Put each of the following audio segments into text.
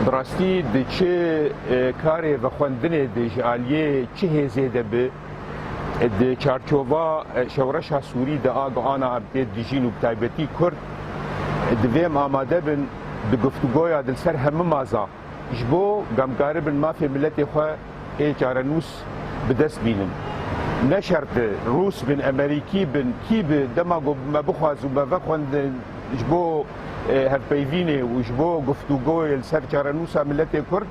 براستی د چه کاری و خواندن د جالیه چه هزیده به د چارچوبا شورش سوری د آگانا ابدید دیجین و بتایبتی کرد دویم آماده بن د گفتگویا دل سر همه مازا جبو گمکاره بن مافی ملت خواه ای چارنوس بدست بینن نه شرط روس بن امریکی بن کی به دما ما بخواز و ما بخواند جبو هفپیوینه و جبو گفتگوی سر چارنوسا ملت کرد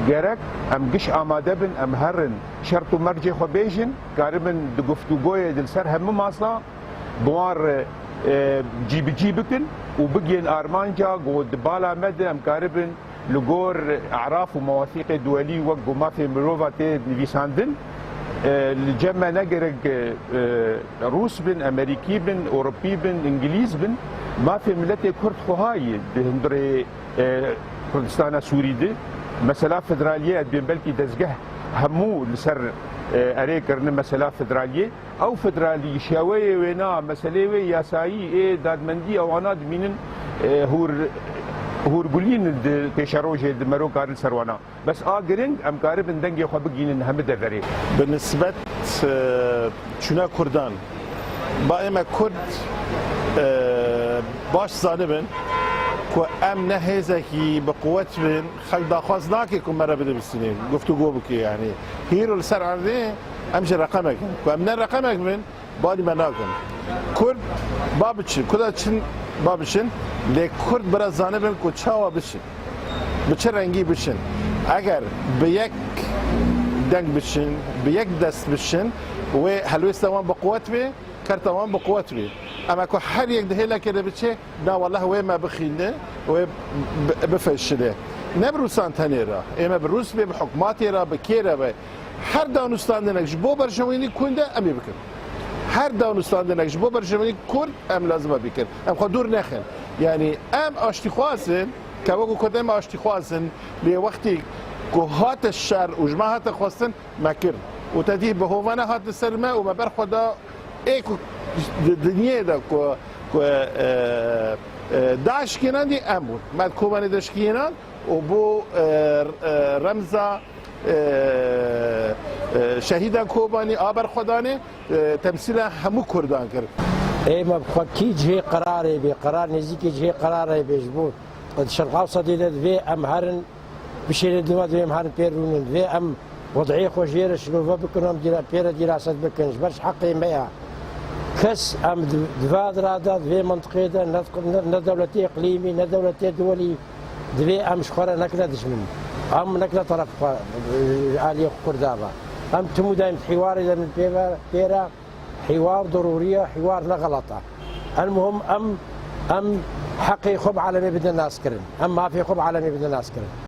گرک ام گش آماده بن ام هرن شرط و مرجع خو بیجن کاربن د گفتگوی دل سر همه ماسا بوار جی بکن و بگین آرمانجا گود بالا مد ام کاربن لگور اعراف و مواثیق دولی وقت ما في مروفات نویساندن الجمع نجرج روس بن امريكي بن اوروبي بن انجليز بن ما في ملت كرد خهاي هندري كردستان سوري دي مسألة فدرالية بين بلكي دزجه همو لسر اري كرن مسألة فدرالية او فدرالي شاوية وينا مسألة ياسايي ايه دادمندي او انا دمينن هوربولين كشروجه دمرو كارل سروانا بس جرينج ام قارب دنگي خو بگين هم دفري بالنسبه چنا كردان با اما كرد باش زانبن كو ام نهزكي بقوت بن خل داخواز ناكي كم مره بده بالسنين گفتگو بك يعني هيرو السر عرضي امشي رقمك كو ام رقمك من بالي مناكن كرد بابچن كداچن بابشن لی کرد برای زانبن که چاوا بشن به چه رنگی بشن اگر به یک دنگ بشن به یک دست بشن و هلویست تمام بقوت بی کار تمام بقوت بی اما که هر یک دهیلا کرده بچه نه والله و ما بخینه و بفشله نه بروسان تنی را اما بروس بی بحکماتی را بکیره بی هر دانستان دنگش بو برشوینی کنده امی بکن هر دانستان دنگش بو برشوینی کرد ام لازمه بکن ام خودور نخن يعني ام اشتي خوازن كابو كدم اشتي خوازن لوقتي كهات الشر وجماعات خواستن مكر وتدي بهوانا هات السلمة وما برخدا ايكو الدنيا دا كو داعش كينان دي امون ما كوباني داعش كينان وبو رمزة شهيدا كوباني آبر خداني تمثيلا همو كردان كرد اي ما بخوكي جهي قراري بقرار نزيكي جهي قراري بجبور قد شرقاو صديدة في ام هرن بشير الدماد في ام هرن بيرونن في ام وضعي خوشير شلوفا بكنهم بيرا دراسة بكنش برش حقي مياه كس ام دفاد رادات في منطقة ندولتي اقليمي ندولتي دولي في ام شخورة نكلا دشمن ام نكلا طرف عالية كردابا ام تمو دايم حواري من بيرا حوار ضرورية حوار غلطة المهم أم حقي خب عالمي بدنا الناس كرن أم ما في خب عالمي بدنا الناس كرن